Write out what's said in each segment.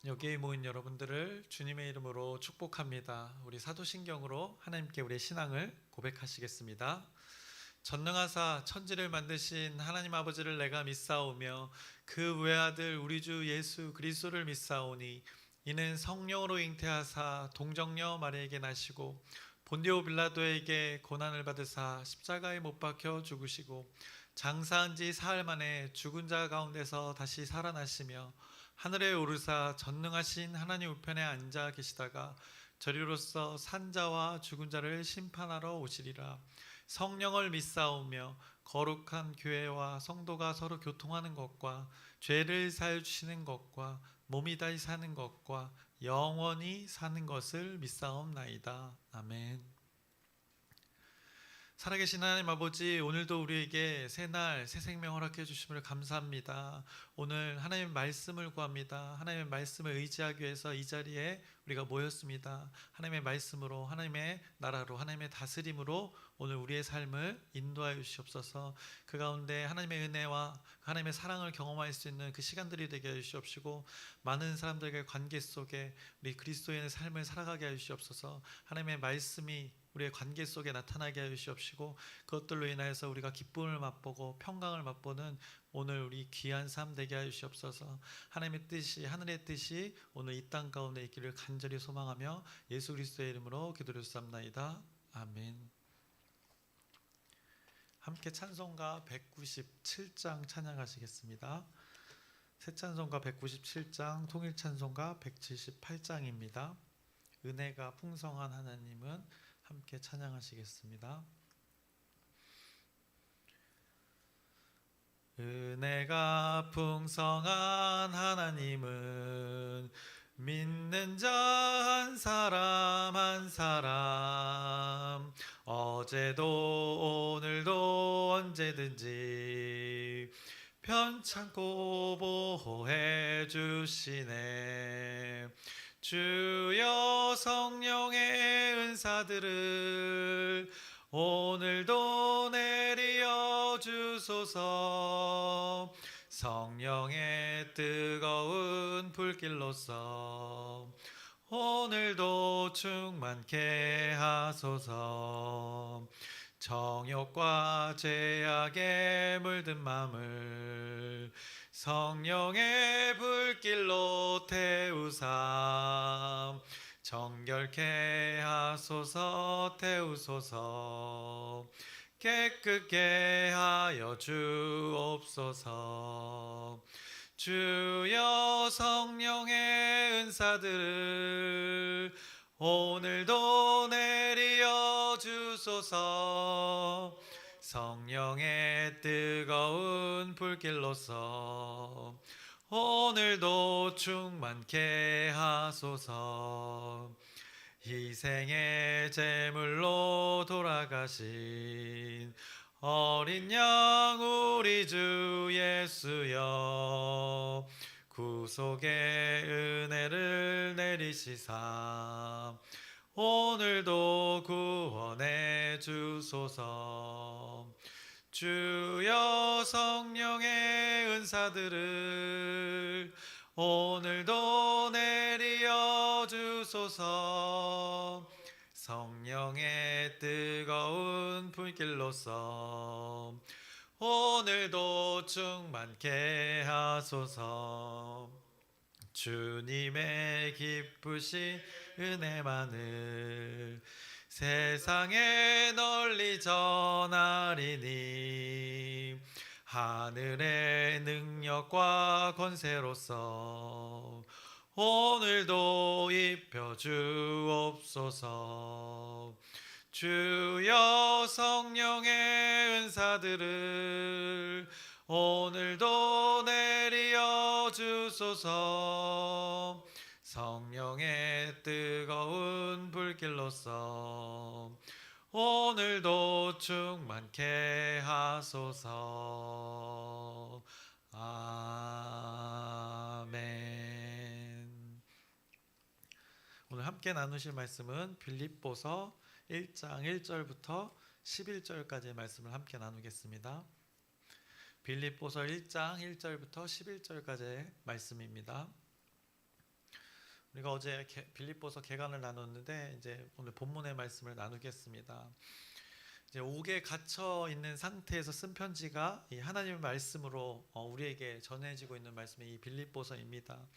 여기에 모인 여러분들을 주님의 이름으로 축복합니다. 우리 사도신경으로 하나님께 우리의 신앙을 고백하시겠습니다. 전능하사 천지를 만드신 하나님 아버지를 내가 믿사오며 그 외아들 우리 주 예수 그리스도를 믿사오니 이는 성령으로 잉태하사 동정녀 마리아에게 나시고 본디오 빌라도에게 고난을 받으사 십자가에 못 박혀 죽으시고 장사한 지 사흘 만에 죽은 자 가운데서 다시 살아나시며 하늘에 오르사 전능하신 하나님 우편에 앉아 계시다가 저리로서 산자와 죽은 자를 심판하러 오시리라. 성령을 믿사오며 거룩한 교회와 성도가 서로 교통하는 것과 죄를 사해 주시는 것과 몸이 다시 사는 것과 영원히 사는 것을 믿사옵나이다. 아멘. 살아계신 하나님 아버지, 오늘도 우리에게 새날 새 생명 허락해 주심을 감사합니다. 오늘 하나님의 말씀을 구합니다. 하나님의 말씀을 의지하기 위해서 이 자리에 우리가 모였습니다. 하나님의 말씀으로, 하나님의 나라로, 하나님의 다스림으로 오늘 우리의 삶을 인도하여 주시옵소서. 그 가운데 하나님의 은혜와 하나님의 사랑을 경험할 수 있는 그 시간들이 되게 해주시옵시고, 많은 사람들과의 관계 속에 우리 그리스도인의 삶을 살아가게 해주시옵소서. 하나님의 말씀이 우리의 관계 속에 나타나게 해주시옵시고, 그것들로 인하여서 우리가 기쁨을 맛보고 평강을 맛보는 오늘 우리 귀한 삶 되게 해주시옵소서. 하나님의 뜻이, 하늘의 뜻이 오늘 이 땅 가운데 있기를 간절히 소망하며 예수 그리스도의 이름으로 기도드렸사옵나이다. 아멘. 함께 찬송가 197장 찬양하시겠습니다. 새 찬송가 197장, 통일 찬송가 178장입니다. 은혜가 풍성한 하나님은 함께 찬양하시겠습니다. 은혜가 풍성한 하나님은 믿는 자 한 사람 한 사람 어제도 오늘도 언제든지 편찮고 보호해 주시네. 주여 성령의 은사들을 오늘도 내리어 주소서. 성령의 뜨거운 불길로서 오늘도 충만케 하소서. 정욕과 죄악에 물든 맘을 성령의 불길로 태우사 정결케 하소서. 태우소서. 깨끗게 하여 주옵소서. 주여 성령의 은사들을 오늘도 내리어 주소서. 성령의 뜨거운 불길로서 오늘도 충만케 하소서. 희생의 제물로 돌아가신 어린 양 우리 주 예수여, 구속의 은혜를 내리시사 오늘도 구원해 주소서. 주여 성령의 은사들을 오늘도 내리어 주소서. 성령의 뜨거운 불길로서 오늘도 충만케 하소서. 주님의 기쁘신 은혜만을 세상에 널리 전하리니 하늘의 능력과 권세로서 오늘도 입혀 주옵소서. 주여 성령의 은사들을 오늘도 내리어 주소서. 성령의 뜨거운 불길로서 오늘도 충만케 하소서. 아멘. 오늘 함께 나누실 말씀은 빌립보서 1장 1절부터 11절까지의 말씀을 함께 나누겠습니다. 빌립보서 1장 1절부터 11절까지의 말씀입니다. 우리가 어제 빌립보서 개관을 나눴는데 이제 오늘 본문의 말씀을 나누겠습니다. 이제 옥에 갇혀 있는 상태에서 쓴 편지가 이 하나님의 말씀으로 우리에게 전해지고 있는 말씀이 이 빌립보서입니다.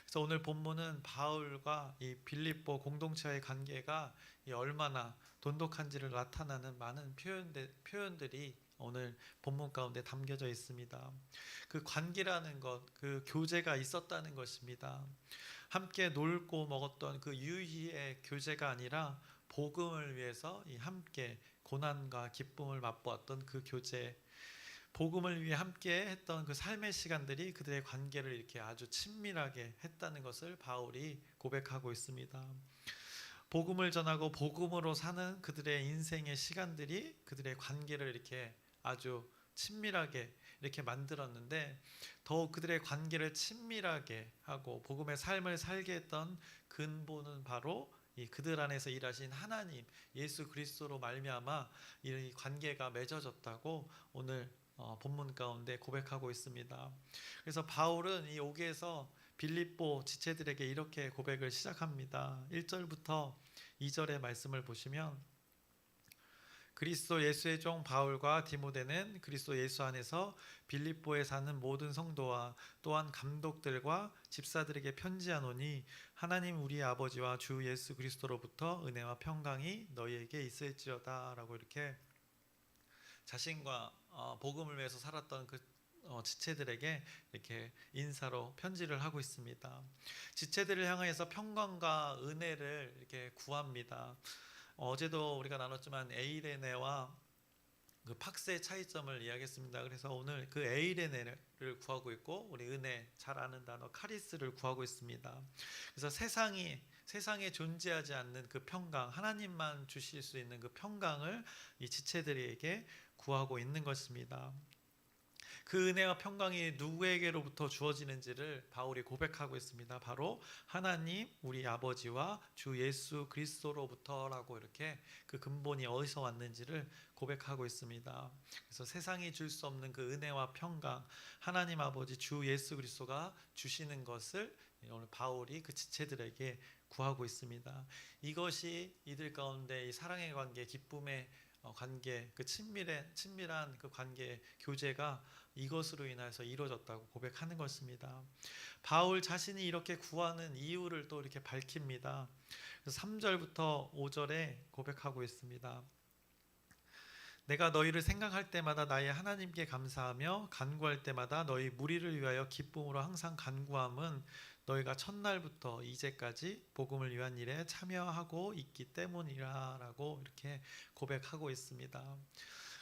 그래서 오늘 본문은 바울과 이 빌립보 공동체의 관계가 얼마나 돈독한지를 나타나는 많은 표현들이 오늘 본문 가운데 담겨져 있습니다. 그 관계라는 것, 그 교제가 있었다는 것입니다. 함께 놀고 먹었던 그 유희의 교제가 아니라 복음을 위해서 이 함께 고난과 기쁨을 맛보았던 그 교제, 복음을 위해 함께 했던 그 삶의 시간들이 그들의 관계를 이렇게 아주 친밀하게 했다는 것을 바울이 고백하고 있습니다. 복음을 전하고 복음으로 사는 그들의 인생의 시간들이 그들의 관계를 이렇게 아주 친밀하게 이렇게 만들었는데, 더욱 그들의 관계를 친밀하게 하고 복음의 삶을 살게 했던 근본은 바로 이 그들 안에서 일하신 하나님 예수 그리스도로 말미암아 이 관계가 맺어졌다고 오늘 본문 가운데 고백하고 있습니다. 그래서 바울은 이 옥에서 빌립보 지체들에게 이렇게 고백을 시작합니다. 1절부터 2절의 말씀을 보시면, 그리스도 예수의 종 바울과 디모데는 그리스도 예수 안에서 빌립보에 사는 모든 성도와 또한 감독들과 집사들에게 편지하노니, 하나님 우리 아버지와 주 예수 그리스도로부터 은혜와 평강이 너희에게 있을지어다 라고 이렇게 자신과 복음을 위해서 살았던 그 지체들에게 이렇게 인사로 편지를 하고 있습니다. 지체들을 향해서 평강과 은혜를 이렇게 구합니다. 어제도 우리가 나눴지만 에이레네와 그 팍스의 차이점을 이야기했습니다. 그래서 오늘 그 에이레네를 구하고 있고, 우리 은혜 잘 아는 단어 카리스를 구하고 있습니다. 그래서 세상에 존재하지 않는 그 평강, 하나님만 주실 수 있는 그 평강을 이 지체들에게 구하고 있는 것입니다. 그 은혜와 평강이 누구에게로부터 주어지는지를 바울이 고백하고 있습니다. 바로 하나님 우리 아버지와 주 예수 그리스도로부터라고 이렇게 그 근본이 어디서 왔는지를 고백하고 있습니다. 그래서 세상이 줄 수 없는 그 은혜와 평강, 하나님 아버지 주 예수 그리스도가 주시는 것을 오늘 바울이 그 지체들에게 구하고 있습니다. 이것이 이들 가운데 이 사랑의 관계, 기쁨의 관계, 그 친밀한 그 관계, 교제가 이것으로 인해서 이루어졌다고 고백하는 것입니다. 바울 자신이 이렇게 구하는 이유를 또 이렇게 밝힙니다. 3절부터 5절에 고백하고 있습니다. 내가 너희를 생각할 때마다 나의 하나님께 감사하며 간구할 때마다 너희 무리를 위하여 기쁨으로 항상 간구함은 너희가 첫날부터 이제까지 복음을 위한 일에 참여하고 있기 때문이라 라고 이렇게 고백하고 있습니다.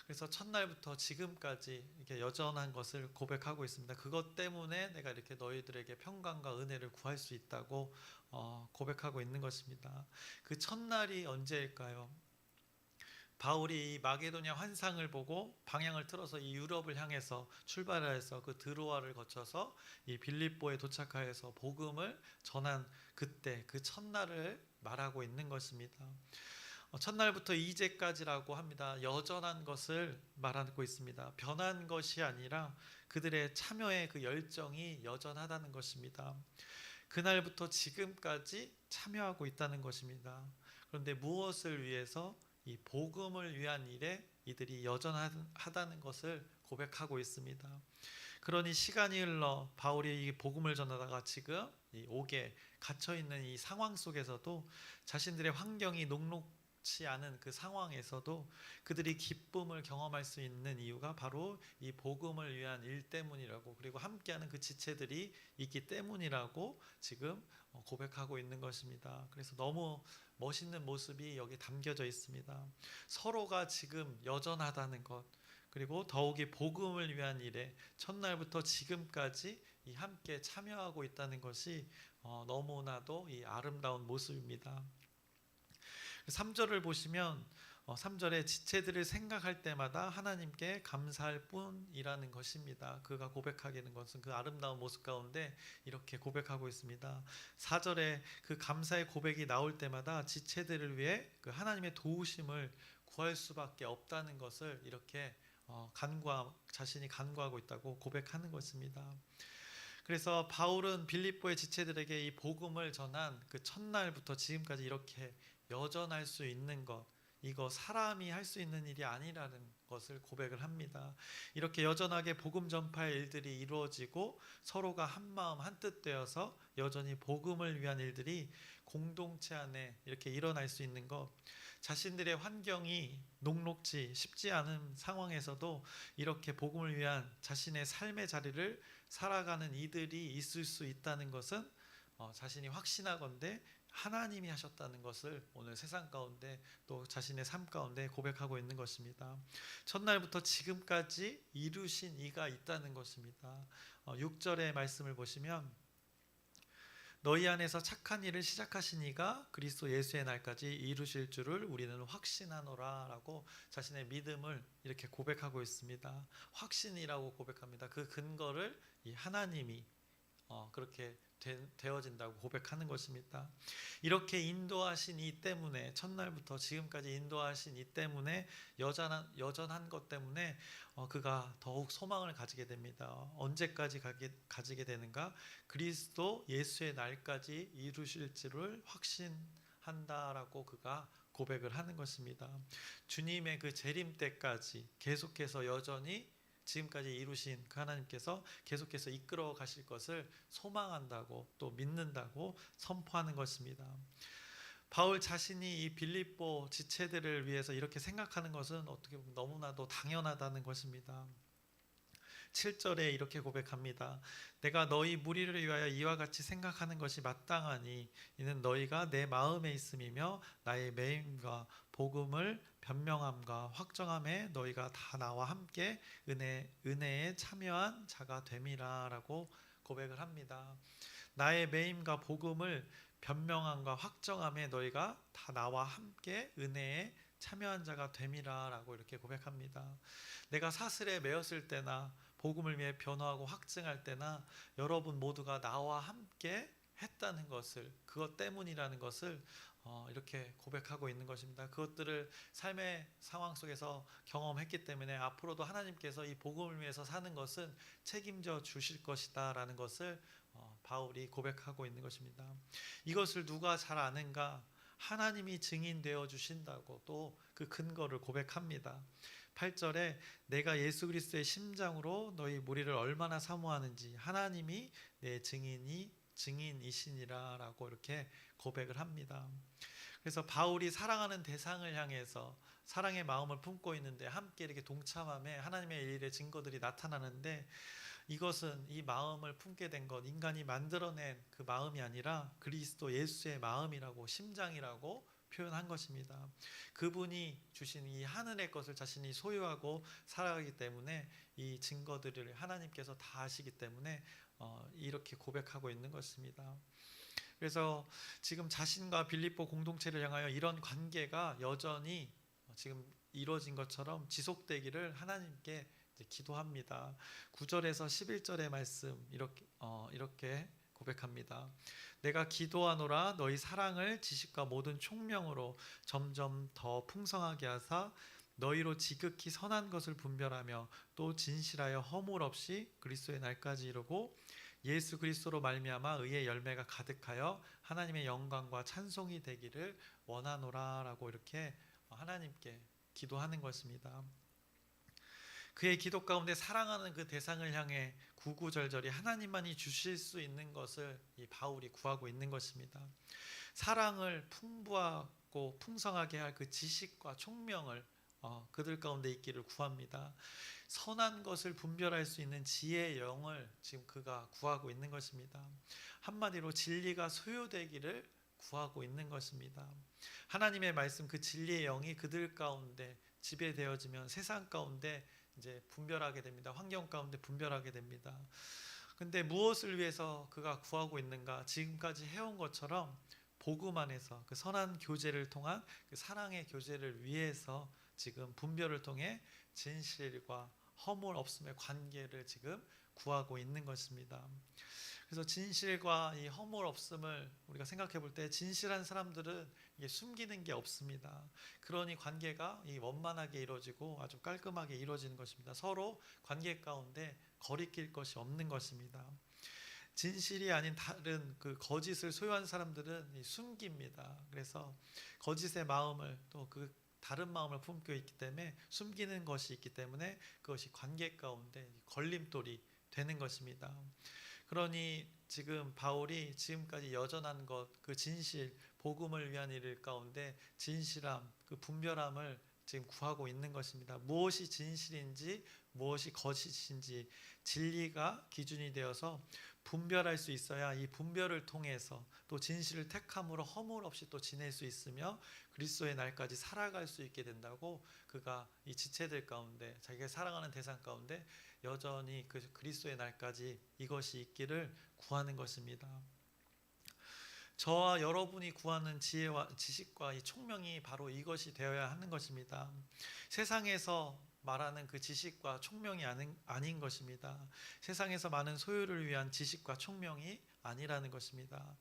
그래서 첫날부터 지금까지 이렇게 여전한 것을 고백하고 있습니다. 그것 때문에 내가 이렇게 너희들에게 평강과 은혜를 구할 수 있다고 고백하고 있는 것입니다. 그 첫날이 언제일까요? 바울이 마게도냐 환상을 보고 방향을 틀어서 이 유럽을 향해서 출발해서 그 드로아를 거쳐서 이 빌립보에 도착하여서 복음을 전한 그때 그 첫날을 말하고 있는 것입니다. 첫날부터 이제까지라고 합니다. 여전한 것을 말하고 있습니다. 변한 것이 아니라 그들의 참여의 그 열정이 여전하다는 것입니다. 그날부터 지금까지 참여하고 있다는 것입니다. 그런데 무엇을 위해서? 이 복음을 위한 일에 이들이 여전하다는 것을 고백하고 있습니다. 그러니 시간이 흘러 바울이 이 복음을 전하다가 지금 이 옥에 갇혀 있는 이 상황 속에서도, 자신들의 환경이 녹록치 않은 그 상황에서도 그들이 기쁨을 경험할 수 있는 이유가 바로 이 복음을 위한 일 때문이라고, 그리고 함께하는 그 지체들이 있기 때문이라고 지금 고백하고 있는 것입니다. 그래서 너무 멋있는 모습이 여기 담겨져 있습니다. 서로가 지금 여전하다는 것, 그리고 더욱이 복음을 위한 일에 첫날부터 지금까지 이 함께 참여하고 있다는 것이 너무나도 이 아름다운 모습입니다. 3절을 보시면 3절에 지체들을 생각할 때마다 하나님께 감사할 뿐이라는 것입니다. 그가 고백하게 된 것은 그 아름다운 모습 가운데 이렇게 고백하고 있습니다. 4절에 그 감사의 고백이 나올 때마다 지체들을 위해 그 하나님의 도우심을 구할 수밖에 없다는 것을 이렇게 자신이 간구하고 있다고 고백하는 것입니다. 그래서 바울은 빌립보의 지체들에게 이 복음을 전한 그 첫날부터 지금까지 이렇게 여전할 수 있는 것, 이거 사람이 할 수 있는 일이 아니라는 것을 고백을 합니다. 이렇게 여전하게 복음 전파의 일들이 이루어지고 서로가 한 마음 한 뜻 되어서 여전히 복음을 위한 일들이 공동체 안에 이렇게 일어날 수 있는 것, 자신들의 환경이 녹록지 쉽지 않은 상황에서도 이렇게 복음을 위한 자신의 삶의 자리를 살아가는 이들이 있을 수 있다는 것은 자신이 확신하건대 하나님이 하셨다는 것을 오늘 세상 가운데 또 자신의 삶 가운데 고백하고 있는 것입니다. 첫날부터 지금까지 이루신 이가 있다는 것입니다. 6절의 말씀을 보시면 너희 안에서 착한 일을 시작하신 이가 그리스도 예수의 날까지 이루실 줄을 우리는 확신하노라 라고 자신의 믿음을 이렇게 고백하고 있습니다. 확신이라고 고백합니다. 그 근거를 이 하나님이 그렇게 되어진다고 고백하는 것입니다. 이렇게 인도하신 이 때문에 첫날부터 지금까지 인도하신 이 때문에 여전한 것 때문에 그가 더욱 소망을 가지게 됩니다. 언제까지 가지게 되는가? 그리스도 예수의 날까지 이루실 줄을 확신한다라고 그가 고백을 하는 것입니다. 주님의 그 재림 때까지 계속해서 여전히 지금까지 이루신 그 하나님께서 계속해서 이끌어 가실 것을 소망한다고 또 믿는다고 선포하는 것입니다. 바울 자신이 이 빌립보 지체들을 위해서 이렇게 생각하는 것은 어떻게 보면 너무나도 당연하다는 것입니다. 7절에 이렇게 고백합니다. 내가 너희 무리를 위하여 이와 같이 생각하는 것이 마땅하니 이는 너희가 내 마음에 있음이며 나의 매임과 복음을 변명함과 확정함에 너희가 다 나와 함께 은혜에 참여한 자가 됨이라 라고 고백을 합니다. 나의 매임과 복음을 변명함과 확정함에 너희가 다 나와 함께 은혜에 참여한 자가 됨이라 라고 이렇게 고백합니다. 내가 사슬에 매었을 때나 복음을 위해 변호하고 확증할 때나 여러분 모두가 나와 함께 했다는 것을, 그것 때문이라는 것을 이렇게 고백하고 있는 것입니다. 그것들을 삶의 상황 속에서 경험했기 때문에 앞으로도 하나님께서 이 복음을 위해서 사는 것은 책임져 주실 것이다 라는 것을 바울이 고백하고 있는 것입니다. 이것을 누가 잘 아는가? 하나님이 증인되어 주신다고 또 그 근거를 고백합니다. 8절에 내가 예수 그리스도의 심장으로 너희 무리를 얼마나 사모하는지 하나님이 내 증인이시니라 라고 이렇게 고백을 합니다. 그래서 바울이 사랑하는 대상을 향해서 사랑의 마음을 품고 있는데 함께 이렇게 동참함에 하나님의 일의 증거들이 나타나는데 이것은 이 마음을 품게 된 것, 인간이 만들어낸 그 마음이 아니라 그리스도 예수의 마음이라고, 심장이라고 표현한 것입니다. 그분이 주신 이 하늘의 것을 자신이 소유하고 살아가기 때문에 이 증거들을 하나님께서 다 아시기 때문에 이렇게 고백하고 있는 것입니다. 그래서 지금 자신과 빌립보 공동체를 향하여 이런 관계가 여전히 지금 이루어진 것처럼 지속되기를 하나님께 기도합니다. 9절에서 11절의 말씀 이렇게 고백합니다. 내가 기도하노라 너희 사랑을 지식과 모든 총명으로 점점 더 풍성하게 하사 너희로 지극히 선한 것을 분별하며 또 진실하여 허물 없이 그리스도의 날까지 이루고 예수 그리스도로 말미암아 의의 열매가 가득하여 하나님의 영광과 찬송이 되기를 원하노라라고 이렇게 하나님께 기도하는 것입니다. 그의 기도 가운데 사랑하는 그 대상을 향해 구구절절히 하나님만이 주실 수 있는 것을 이 바울이 구하고 있는 것입니다. 사랑을 풍부하고 풍성하게 할 그 지식과 총명을 그들 가운데 있기를 구합니다. 선한 것을 분별할 수 있는 지혜의 영을 지금 그가 구하고 있는 것입니다. 한마디로 진리가 소유되기를 구하고 있는 것입니다. 하나님의 말씀 그 진리의 영이 그들 가운데 지배되어지면 세상 가운데 이제 분별하게 됩니다. 환경 가운데 분별하게 됩니다. 근데 무엇을 위해서 그가 구하고 있는가? 지금까지 해온 것처럼 복음 안에서 그 선한 교제를 통한 그 사랑의 교제를 위해서 지금 분별을 통해 진실과 허물 없음의 관계를 지금 구하고 있는 것입니다. 그래서 진실과 이 허물 없음을 우리가 생각해 볼 때 진실한 사람들은 이게 숨기는 게 없습니다. 그러니 관계가 이 원만하게 이루어지고 아주 깔끔하게 이루어지는 것입니다. 서로 관계 가운데 거리낄 것이 없는 것입니다. 진실이 아닌 다른 그 거짓을 소유한 사람들은 숨깁니다. 그래서 거짓의 마음을 또 그 다른 마음을 품고 있기 때문에 숨기는 것이 있기 때문에 그것이 관계 가운데 걸림돌이 되는 것입니다. 그러니 지금 바울이 지금까지 여전한 것, 그 진실, 복음을 위한 일 가운데 진실함, 그 분별함을 지금 구하고 있는 것입니다. 무엇이 진실인지 무엇이 거짓인지 진리가 기준이 되어서 분별할 수 있어야 이 분별을 통해서 또 진실을 택함으로 허물 없이 또 지낼 수 있으며 그리스도의 날까지 살아갈 수 있게 된다고 그가 이 지체들 가운데 자기가 살아가는 대상 가운데 여전히 그 그리스도의 날까지 이것이 있기를 구하는 것입니다. 저와 여러분이 구하는 지혜와 지식과 이 총명이 바로 이것이 되어야 하는 것입니다. 세상에서 말하는 그 지식과 총명이 아닌 것입니다. 세상에서 많은 소유를 위한 지식과 총명이 아니라는 것입니다.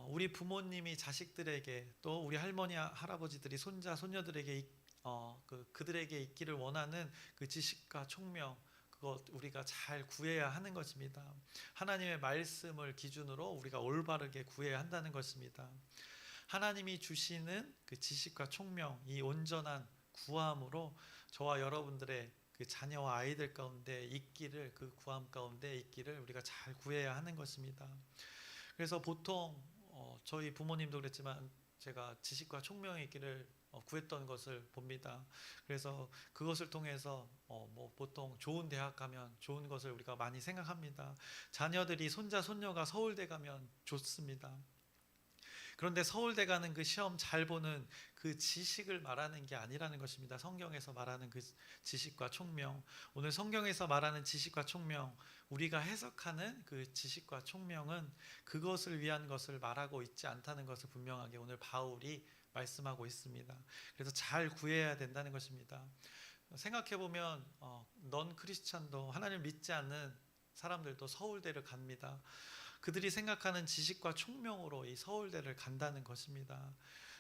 우리 부모님이 자식들에게 또 우리 할머니 할아버지들이 손자 손녀들에게 그들에게 있기를 원하는 그 지식과 총명, 그것 우리가 잘 구해야 하는 것입니다. 하나님의 말씀을 기준으로 우리가 올바르게 구해야 한다는 것입니다. 하나님이 주시는 그 지식과 총명, 이 온전한 구함으로 저와 여러분들의 그 자녀와 아이들 가운데 있기를, 그 구함 가운데 있기를 우리가 잘 구해야 하는 것입니다. 그래서 보통 저희 부모님도 그랬지만 제가 지식과 총명이 있기를 구했던 것을 봅니다. 그래서 그것을 통해서 보통 좋은 대학 가면 좋은 것을 우리가 많이 생각합니다. 자녀들이 손자 손녀가 서울대 가면 좋습니다. 그런데 서울대 가는 그 시험 잘 보는 그 지식을 말하는 게 아니라는 것입니다. 성경에서 말하는 그 지식과 총명, 오늘 성경에서 말하는 지식과 총명, 우리가 해석하는 그 지식과 총명은 그것을 위한 것을 말하고 있지 않다는 것을 분명하게 오늘 바울이 말씀하고 있습니다. 그래서 잘 구해야 된다는 것입니다. 생각해보면 넌 크리스찬도 하나님을 믿지 않는 사람들도 서울대를 갑니다. 그들이 생각하는 지식과 총명으로 이 서울대를 간다는 것입니다.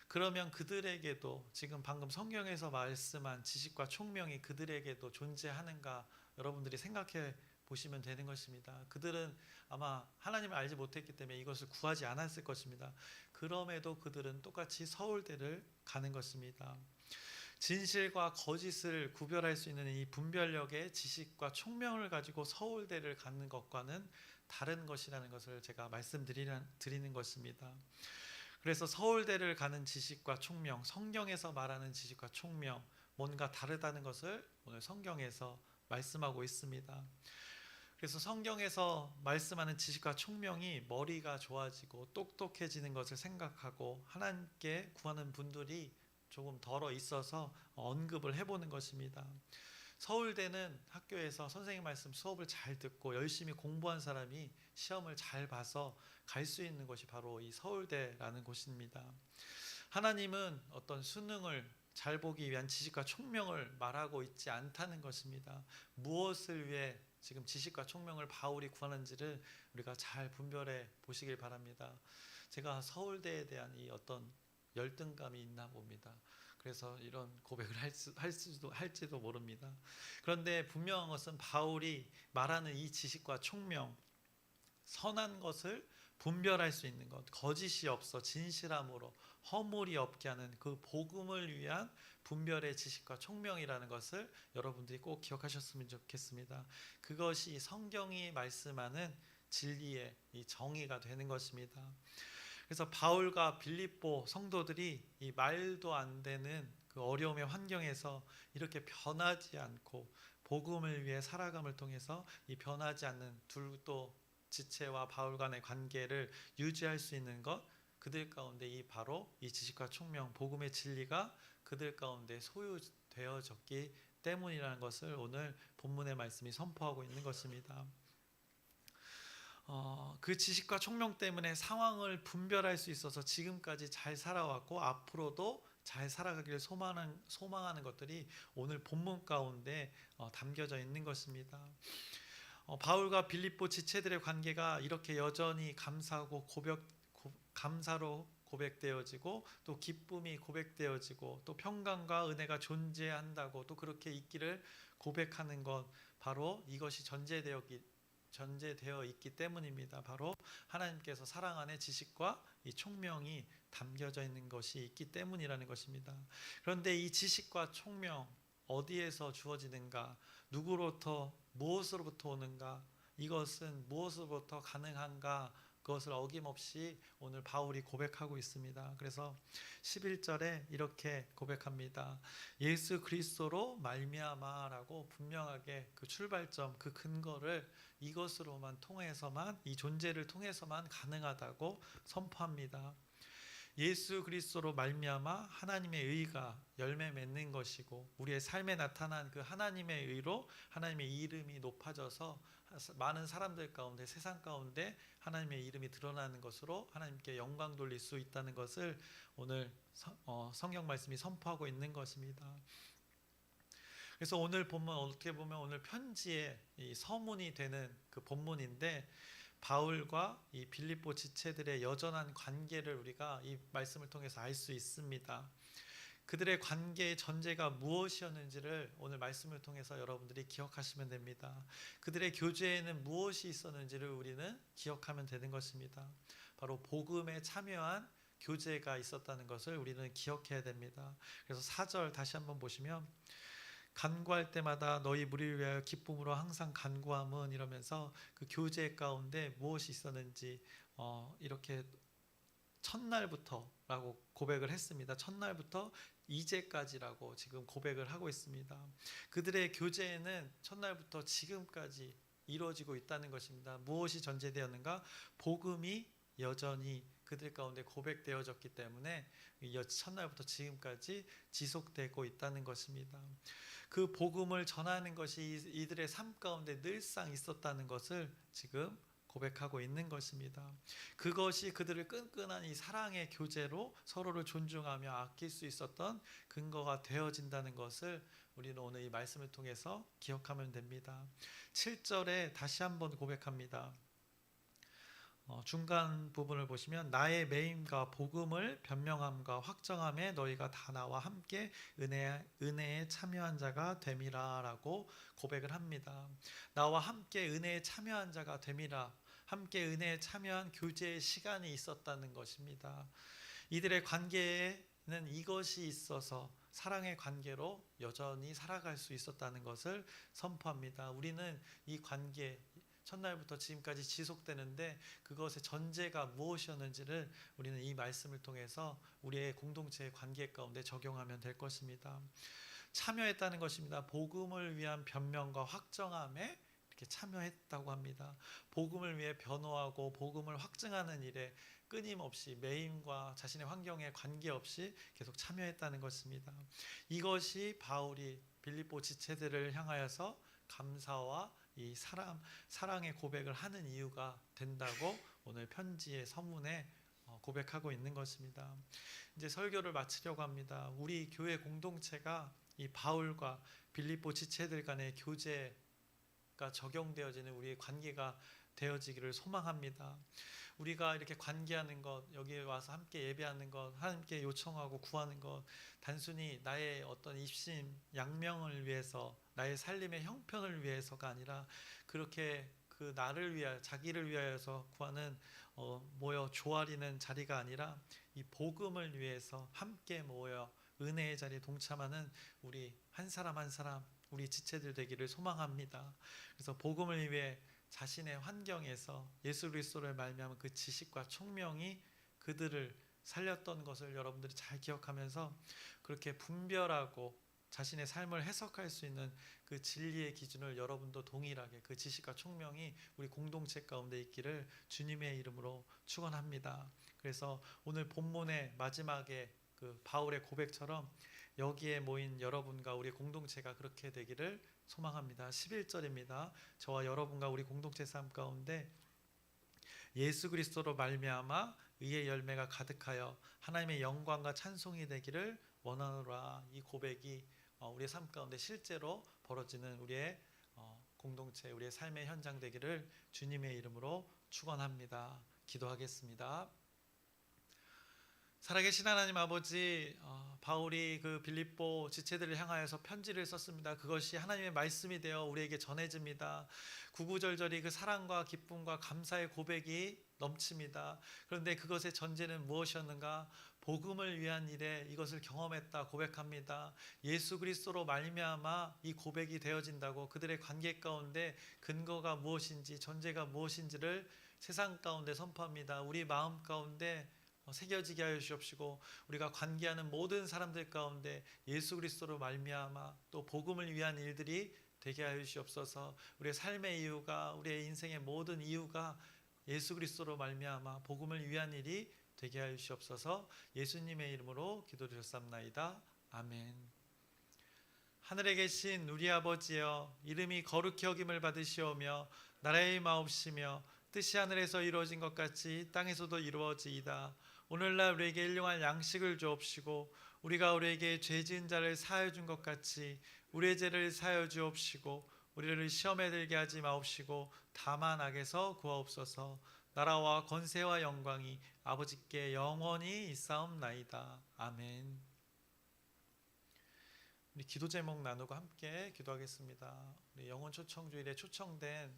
그러면 그들에게도 지금 방금 성경에서 말씀한 지식과 총명이 그들에게도 존재하는가 여러분들이 생각해 보시면 되는 것입니다. 그들은 아마 하나님을 알지 못했기 때문에 이것을 구하지 않았을 것입니다. 그럼에도 그들은 똑같이 서울대를 가는 것입니다. 진실과 거짓을 구별할 수 있는 이 분별력의 지식과 총명을 가지고 서울대를 가는 것과는 다른 것이라는 것을 제가 말씀드리는 것입니다. 그래서 서울대를 가는 지식과 총명, 성경에서 말하는 지식과 총명, 뭔가 다르다는 것을 오늘 성경에서 말씀하고 있습니다. 그래서 성경에서 말씀하는 지식과 총명이 머리가 좋아지고 똑똑해지는 것을 생각하고 하나님께 구하는 분들이 조금 덜어 있어서 언급을 해보는 것입니다. 서울대는 학교에서 선생님 말씀 수업을 잘 듣고 열심히 공부한 사람이 시험을 잘 봐서 갈 수 있는 것이 바로 이 서울대라는 곳입니다. 하나님은 어떤 수능을 잘 보기 위한 지식과 총명을 말하고 있지 않다는 것입니다. 무엇을 위해 지금 지식과 총명을 바울이 구하는지를 우리가 잘 분별해 보시길 바랍니다. 제가 서울대에 대한 이 어떤 열등감이 있나 봅니다. 그래서 이런 고백을 할지도 모릅니다. 그런데 분명한 것은 바울이 말하는 이 지식과 총명, 선한 것을 분별할 수 있는 것, 거짓이 없어 진실함으로 허물이 없게 하는 그 복음을 위한 분별의 지식과 총명이라는 것을 여러분들이 꼭 기억하셨으면 좋겠습니다. 그것이 성경이 말씀하는 진리의 이 정의가 되는 것입니다. 그래서 바울과 빌립보 성도들이 이 말도 안 되는 그 어려움의 환경에서 이렇게 변하지 않고 복음을 위해 살아감을 통해서 이 변하지 않는 둘도 지체와 바울 간의 관계를 유지할 수 있는 것, 그들 가운데 이 바로 이 지식과 총명, 복음의 진리가 그들 가운데 소유되어졌기 때문이라는 것을 오늘 본문의 말씀이 선포하고 있는 것입니다. 그 지식과 총명 때문에 상황을 분별할 수 있어서 지금까지 잘 살아왔고 앞으로도 잘 살아가기를 소망하는 것들이 오늘 본문 가운데 담겨져 있는 것입니다. 바울과 빌립보 지체들의 관계가 이렇게 여전히 감사로 고백되어지고 또 기쁨이 고백되어지고 또 평강과 은혜가 존재한다고 또 그렇게 있기를 고백하는 것, 바로 이것이 전제되었기 전제되어 있기 때문입니다. 바로 하나님께서 사랑 안에 지식과 이 총명이 담겨져 있는 것이 있기 때문이라는 것입니다. 그런데 이 지식과 총명 어디에서 주어지는가? 누구로부터 무엇으로부터 오는가? 이것은 무엇으로부터 가능한가? 그것을 어김없이 오늘 바울이 고백하고 있습니다. 그래서 11절에 이렇게 고백합니다. 예수 그리스도로 말미암아라고 분명하게 그 출발점, 그 근거를 이것으로만 통해서만, 이 존재를 통해서만 가능하다고 선포합니다. 예수 그리스도로 말미암아 하나님의 의가 열매 맺는 것이고, 우리의 삶에 나타난 그 하나님의 의로 하나님의 이름이 높아져서 많은 사람들 가운데, 세상 가운데 하나님의 이름이 드러나는 것으로 하나님께 영광 돌릴 수 있다는 것을 오늘 성경 말씀이 선포하고 있는 것입니다. 그래서 오늘 본문, 어떻게 보면 오늘 편지의 이 서문이 되는 그 본문인데, 바울과 이 빌립보 지체들의 여전한 관계를 우리가 이 말씀을 통해서 알 수 있습니다. 그들의 관계의 전제가 무엇이었는지를 오늘 말씀을 통해서 여러분들이 기억하시면 됩니다. 그들의 교제에는 무엇이 있었는지를 우리는 기억하면 되는 것입니다. 바로 복음에 참여한 교제가 있었다는 것을 우리는 기억해야 됩니다. 그래서 4절 다시 한번 보시면, 간구할 때마다 너희 무리를 위하여 기쁨으로 항상 간구함은, 이러면서 그 교제 가운데 무엇이 있었는지 이렇게 첫날부터라고 고백을 했습니다. 첫날부터 이제까지라고 지금 고백을 하고 있습니다. 그들의 교제에는 첫날부터 지금까지 이루어지고 있다는 것입니다. 무엇이 전제되었는가? 복음이 여전히 그들 가운데 고백되어졌기 때문에 첫날부터 지금까지 지속되고 있다는 것입니다. 그 복음을 전하는 것이 이들의 삶 가운데 늘상 있었다는 것을 지금 고백하고 있는 것입니다. 그것이 그들을 끈끈한 이 사랑의 교제로 서로를 존중하며 아낄 수 있었던 근거가 되어진다는 것을 우리는 오늘 이 말씀을 통해서 기억하면 됩니다. 7절에 다시 한번 고백합니다. 중간 부분을 보시면, 나의 매임과 복음을 변명함과 확정함에 너희가 다 나와 함께 은혜에 참여한 자가 됨이라 라고 고백을 합니다. 나와 함께 은혜에 참여한 자가 됨이라, 함께 은혜에 참여한 교제의 시간이 있었다는 것입니다. 이들의 관계에는 이것이 있어서 사랑의 관계로 여전히 살아갈 수 있었다는 것을 선포합니다. 우리는 이 관계 첫날부터 지금까지 지속되는데 그것의 전제가 무엇이었는지를 우리는 이 말씀을 통해서 우리의 공동체의 관계 가운데 적용하면 될 것입니다. 참여했다는 것입니다. 복음을 위한 변명과 확정함에 이렇게 참여했다고 합니다. 복음을 위해 변호하고 복음을 확증하는 일에 끊임없이 매임과 자신의 환경에 관계없이 계속 참여했다는 것입니다. 이것이 바울이 빌립보 지체들을 향하여서 감사와 이 사랑의 고백을 하는 이유가 된다고 오늘 편지의 서문에 고백하고 있는 것입니다. 이제 설교를 마치려고 합니다. 우리 교회 공동체가 이 바울과 빌립보 지체들 간의 교제가 적용되어지는 우리의 관계가 되어지기를 소망합니다. 우리가 이렇게 관계하는 것, 여기에 와서 함께 예배하는 것, 하나님께 요청하고 구하는 것, 단순히 나의 어떤 입심, 양명을 위해서, 나의 살림의 형편을 위해서가 아니라 그렇게 그 나를 위하여, 자기를 위하여서 구하는 모여 조아리는 자리가 아니라 이 복음을 위해서 함께 모여 은혜의 자리에 동참하는 우리 한 사람 한 사람, 우리 지체들 되기를 소망합니다. 그래서 복음을 위해 자신의 환경에서 예수 그리스도를 말미암은 그 지식과 총명이 그들을 살렸던 것을 여러분들이 잘 기억하면서 그렇게 분별하고 자신의 삶을 해석할 수 있는 그 진리의 기준을 여러분도 동일하게 그 지식과 총명이 우리 공동체 가운데 있기를 주님의 이름으로 축원합니다. 그래서 오늘 본문의 마지막에 그 바울의 고백처럼 여기에 모인 여러분과 우리 공동체가 그렇게 되기를 소망합니다. 11절입니다. 저와 여러분과 우리 공동체 삶 가운데 예수 그리스도로 말미암아 의의 열매가 가득하여 하나님의 영광과 찬송이 되기를 원하노라. 이 고백이 우리의 삶 가운데 실제로 벌어지는 우리의 공동체, 우리의 삶의 현장 되기를 주님의 이름으로 축원합니다. 기도하겠습니다. 살아계신 하나님 아버지, 바울이 그 빌립보 지체들을 향하여서 편지를 썼습니다. 그것이 하나님의 말씀이 되어 우리에게 전해집니다. 구구절절히 그 사랑과 기쁨과 감사의 고백이 넘칩니다. 그런데 그것의 전제는 무엇이었는가? 복음을 위한 일에 이것을 경험했다 고백합니다. 예수 그리스도로 말미암아 이 고백이 되어진다고 그들의 관계 가운데 근거가 무엇인지 전제가 무엇인지를 세상 가운데 선포합니다. 우리 마음 가운데 새겨지게 하여 주옵시고 우리가 관계하는 모든 사람들 가운데 예수 그리스도로 말미암아 또 복음을 위한 일들이 되게 하여 주옵소서. 우리의 삶의 이유가 우리의 인생의 모든 이유가 예수 그리스도로 말미암아 복음을 위한 일이 되게 하여 주옵소서. 예수님의 이름으로 기도드렸사옵나이다. 아멘. 하늘에 계신 우리 아버지여, 이름이 거룩히 여김을 받으시오며 나라의 마옵시며 뜻이 하늘에서 이루어진 것 같이 땅에서도 이루어지이다. 오늘날 우리에게 일용할 양식을 주옵시고 우리가 우리에게 죄 지은 자를 사하여 준 것 같이 우리의 죄를 사하여 주옵시고 우리를 시험에 들게 하지 마옵시고 다만 악에서 구하옵소서. 나라와 권세와 영광이 아버지께 영원히 있사옵나이다. 아멘. 우리 기도 제목 나누고 함께 기도하겠습니다. 우리 영혼 초청주일에 초청된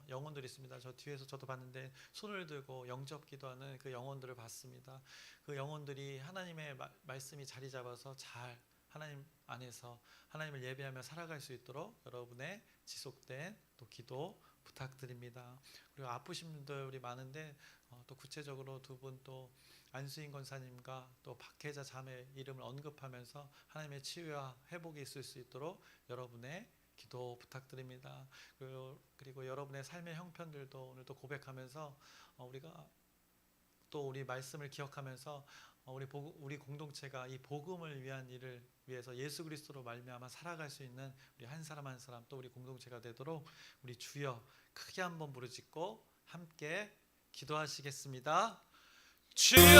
영혼들이 있습니다. 저 뒤에서 저도 봤는데 손을 들고 영접 기도하는 그 영혼들을 봤습니다. 그 영혼들이 하나님의 말씀이 자리 잡아서 잘 하나님 안에서 하나님을 예배하며 살아갈 수 있도록 여러분의 지속된 또 기도 부탁드립니다. 그리고 아프신 분들 우리 많은데 또 구체적으로 두 분 또 안수인 권사님과 또 박혜자 자매 이름을 언급하면서 하나님의 치유와 회복이 있을 수 있도록 여러분의 기도 부탁드립니다. 그리고 여러분의 삶의 형편들도 오늘 또 고백하면서 우리가 또 우리 말씀을 기억하면서 우리 공동체가 이 복음을 위한 일을 위해서 예수 그리스도로 말미암아 살아갈 수 있는 우리 한 사람 한 사람 또 우리 공동체가 되도록 우리 주여 크게 한번 부르짖고 함께 기도하시겠습니다. 주여